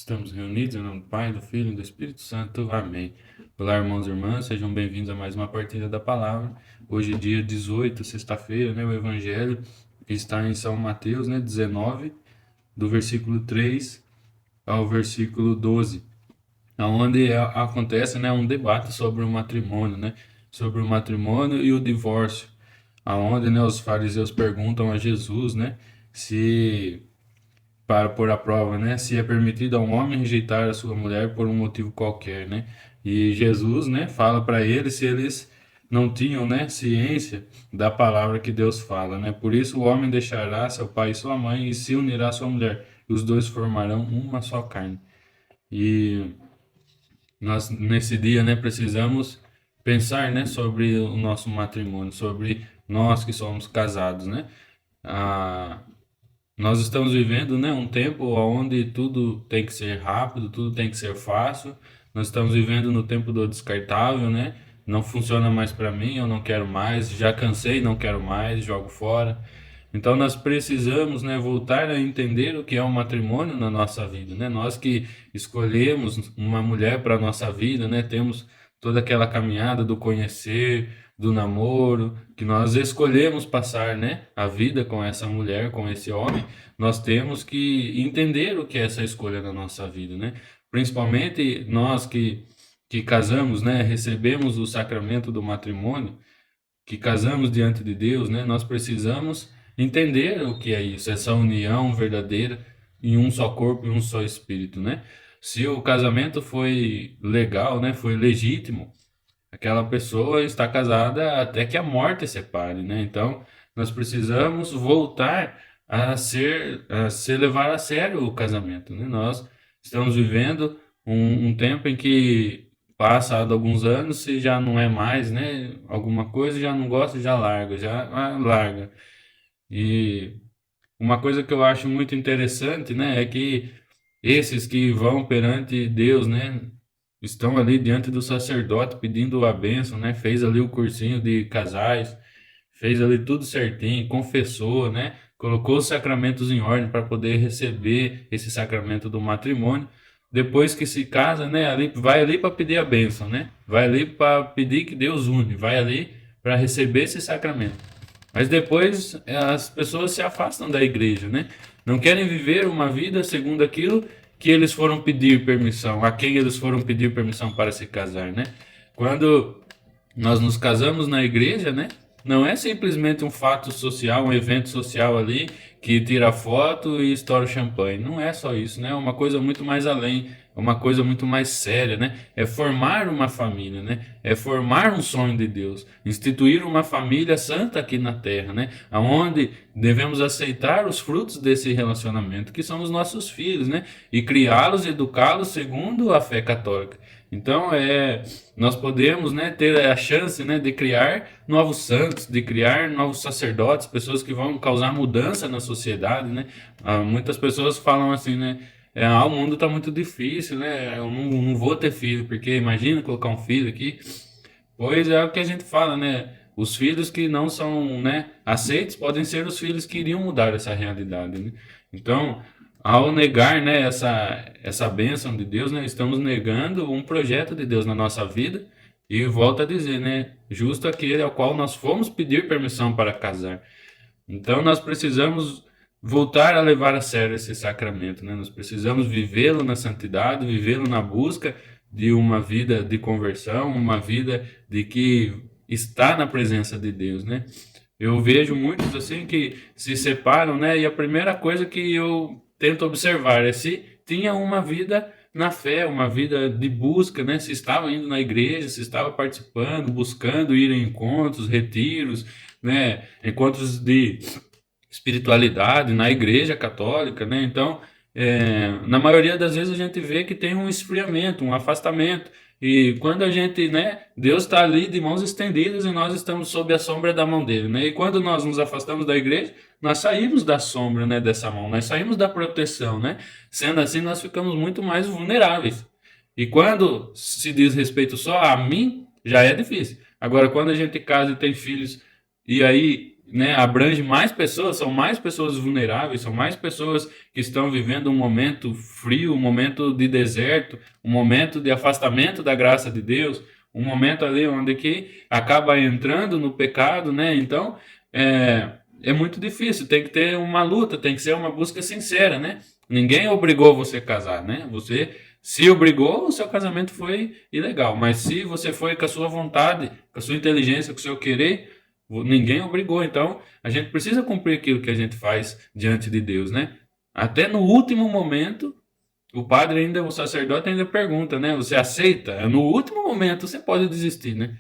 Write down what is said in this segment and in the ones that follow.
Estamos reunidos em nome do Pai, do Filho e do Espírito Santo. Amém. Olá, irmãos e irmãs, sejam bem-vindos a mais uma partida da palavra. Hoje é dia 18, sexta-feira, né? O Evangelho está em São Mateus, né? 19, do versículo 3 ao versículo 12, onde acontece, né, um debate sobre o matrimônio, né? Sobre o matrimônio e o divórcio, aonde, né, os fariseus perguntam a Jesus, né, se para pôr à prova, né, se é permitido a um homem rejeitar a sua mulher por um motivo qualquer, né? E Jesus, né, fala para eles se eles não tinham, né, ciência da palavra que Deus fala, né? Por isso o homem deixará seu pai e sua mãe e se unirá à sua mulher, e os dois formarão uma só carne. E nós nesse dia, né, precisamos pensar, né, sobre o nosso matrimônio, sobre nós que somos casados, né? Ah, nós estamos vivendo, né, um tempo onde tudo tem que ser rápido, tudo tem que ser fácil. Nós estamos vivendo no tempo do descartável, né? Não funciona mais para mim, eu não quero mais, já cansei, não quero mais, jogo fora. Então nós precisamos, né, voltar a entender o que é um matrimônio na nossa vida, né? Nós que escolhemos uma mulher para a nossa vida, né? Temos toda aquela caminhada do conhecer, do namoro, que nós escolhemos passar, né, a vida com essa mulher, com esse homem. Nós temos que entender o que é essa escolha na nossa vida, né? Principalmente nós que casamos, né, recebemos o sacramento do matrimônio, que casamos diante de Deus, né, nós precisamos entender o que é isso, essa união verdadeira em um só corpo e um só espírito, né? Se o casamento foi legal, né, foi legítimo, aquela pessoa está casada até que a morte separe, né? Então, nós precisamos voltar a se levar a sério o casamento, né? Nós estamos vivendo um tempo em que, passado alguns anos, se já não é mais, né? Alguma coisa já não gosta, já larga, larga. E uma coisa que eu acho muito interessante, né, é que esses que vão perante Deus, né, estão ali diante do sacerdote pedindo a bênção, né, fez ali o cursinho de casais, fez ali tudo certinho, confessou, né, colocou os sacramentos em ordem para poder receber esse sacramento do matrimônio. Depois que se casa, né, ali vai ali para pedir a bênção, né, vai ali para pedir que Deus une, vai ali para receber esse sacramento. Mas depois as pessoas se afastam da igreja, né? Não querem viver uma vida segundo aquilo que eles foram pedir permissão, a quem eles foram pedir permissão para se casar, né? Quando nós nos casamos na igreja, né? Não é simplesmente um fato social, um evento social ali que tira foto e estoura o champanhe. Não é só isso, né? É uma coisa muito mais além, é uma coisa muito mais séria, né? É formar uma família, né? É formar um sonho de Deus, instituir uma família santa aqui na terra, né? Aonde devemos aceitar os frutos desse relacionamento, que são os nossos filhos, né? E criá-los e educá-los segundo a fé católica. Então, nós podemos, né, ter a chance, né, de criar novos santos, de criar novos sacerdotes, pessoas que vão causar mudança na sociedade, né? Muitas pessoas falam assim, né, o mundo está muito difícil, né? Eu não vou ter filho, porque imagina colocar um filho aqui. Pois é o que a gente fala, né? Os filhos que não são, né, aceitos podem ser os filhos que iriam mudar essa realidade, né? Então, ao negar, né, essa bênção de Deus, né, estamos negando um projeto de Deus na nossa vida. E volto a dizer, né, justo aquele ao qual nós fomos pedir permissão para casar. Então nós precisamos voltar a levar a sério esse sacramento, né? Nós precisamos vivê-lo na santidade, vivê-lo na busca de uma vida de conversão, uma vida de que está na presença de Deus, né? Eu vejo muitos assim que se separam, né? E a primeira coisa que eu tento observar é se tinha uma vida na fé, uma vida de busca, né? Se estava indo na igreja, se estava participando, buscando ir em encontros, retiros, né? Encontros de espiritualidade na igreja católica, né? Então, na maioria das vezes a gente vê que tem um esfriamento, um afastamento. E quando a gente, né, Deus está ali de mãos estendidas e nós estamos sob a sombra da mão dele, né? E quando nós nos afastamos da igreja, nós saímos da sombra, né, dessa mão, nós saímos da proteção, né? Sendo assim, nós ficamos muito mais vulneráveis. E quando se diz respeito só a mim, já é difícil. Agora, quando a gente casa e tem filhos, e aí né, abrange mais pessoas, são mais pessoas vulneráveis, são mais pessoas que estão vivendo um momento frio, um momento de deserto, um momento de afastamento da graça de Deus, um momento ali onde que acaba entrando no pecado, né? Então, é muito difícil, tem que ter uma luta, tem que ser uma busca sincera, né? Ninguém obrigou você a casar, né? Você se obrigou, o seu casamento foi ilegal, mas se você foi com a sua vontade, com a sua inteligência, com o seu querer, ninguém obrigou. Então, a gente precisa cumprir aquilo que a gente faz diante de Deus, né? Até no último momento, o padre ainda, o sacerdote ainda pergunta, né? Você aceita? No último momento você pode desistir, né?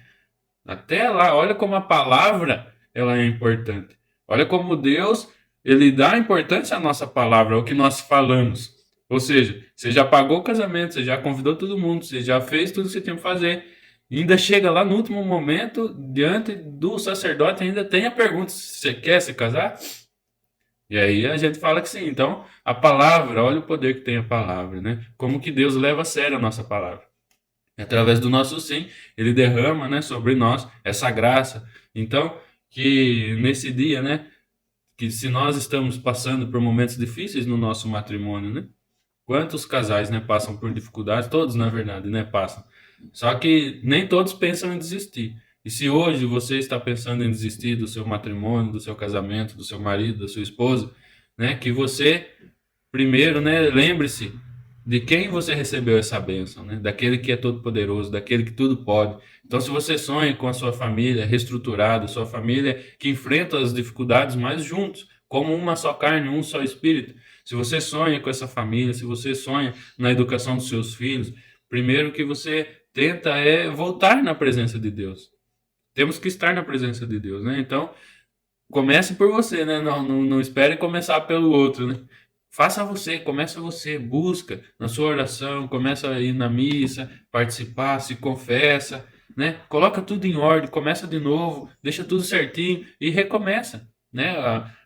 Até lá, olha como a palavra ela é importante. Olha como Deus ele dá importância à nossa palavra, ao que nós falamos. Ou seja, você já pagou o casamento, você já convidou todo mundo, você já fez tudo que você tinha que fazer. E ainda chega lá no último momento, diante do sacerdote, ainda tem a pergunta: você quer se casar? E aí a gente fala que sim. Então, a palavra, olha o poder que tem a palavra, né? Como que Deus leva a sério a nossa palavra. Através do nosso sim, ele derrama, né, sobre nós essa graça. Então, que nesse dia, né, que se nós estamos passando por momentos difíceis no nosso matrimônio, né? Quantos casais, né, passam por dificuldades? Todos, na verdade, né, passam. Só que nem todos pensam em desistir. E se hoje você está pensando em desistir do seu matrimônio, do seu casamento, do seu marido, da sua esposa, né, que você primeiro, né, lembre-se de quem você recebeu essa bênção, né? Daquele que é todo poderoso, daquele que tudo pode. Então, se você sonha com a sua família reestruturada, sua família que enfrenta as dificuldades mais juntos, como uma só carne, um só espírito. Se você sonha com essa família, se você sonha na educação dos seus filhos, primeiro que você tenta é voltar na presença de Deus. Temos que estar na presença de Deus, né? Então, comece por você, né? Não espere começar pelo outro, né? Faça você, começa você, busca na sua oração, começa a ir na missa, participar, se confessa, né? Coloca tudo em ordem, começa de novo, deixa tudo certinho e recomeça, né?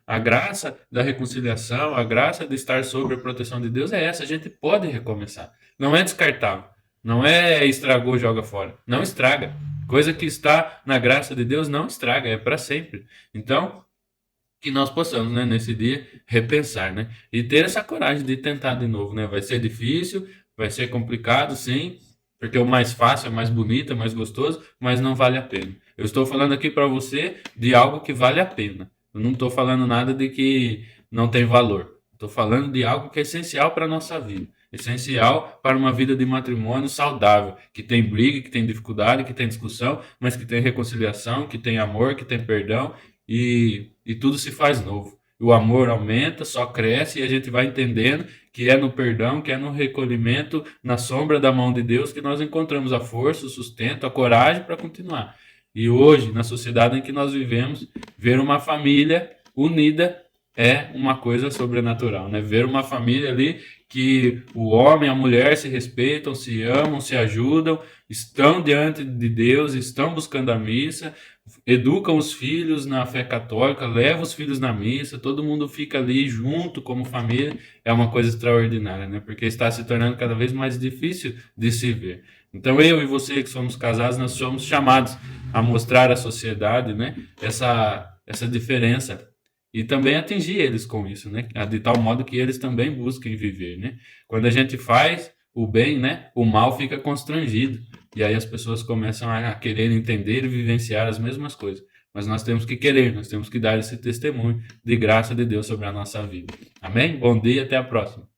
A graça da reconciliação, a graça de estar sob a proteção de Deus é essa, a gente pode recomeçar. Não é descartável, não é estragou, joga fora. Não estraga. Coisa que está na graça de Deus não estraga, é para sempre. Então, que nós possamos, né, nesse dia, repensar, né? E ter essa coragem de tentar de novo, né? Vai ser difícil, vai ser complicado, sim, porque o mais fácil é mais bonito, é mais gostoso, mas não vale a pena. Eu estou falando aqui para você de algo que vale a pena. Eu não estou falando nada de que não tem valor. Estou falando de algo que é essencial para a nossa vida. Essencial para uma vida de matrimônio saudável, que tem briga, que tem dificuldade, que tem discussão, mas que tem reconciliação, que tem amor, que tem perdão e tudo se faz novo. O amor aumenta, só cresce e a gente vai entendendo que é no perdão, que é no recolhimento, na sombra da mão de Deus que nós encontramos a força, o sustento, a coragem para continuar. E hoje, na sociedade em que nós vivemos, ver uma família unida é uma coisa sobrenatural, né? Ver uma família ali que o homem e a mulher se respeitam, se amam, se ajudam, estão diante de Deus, estão buscando a missa, educam os filhos na fé católica, levam os filhos na missa, todo mundo fica ali junto como família, é uma coisa extraordinária, né? Porque está se tornando cada vez mais difícil de se ver. Então eu e você que somos casados, nós somos chamados a mostrar à sociedade, né, essa diferença e também atingir eles com isso, né? De tal modo que eles também busquem viver, né? Quando a gente faz o bem, né, o mal fica constrangido. E aí as pessoas começam a querer entender e vivenciar as mesmas coisas. Mas nós temos que querer, nós temos que dar esse testemunho de graça de Deus sobre a nossa vida. Amém? Bom dia, até a próxima.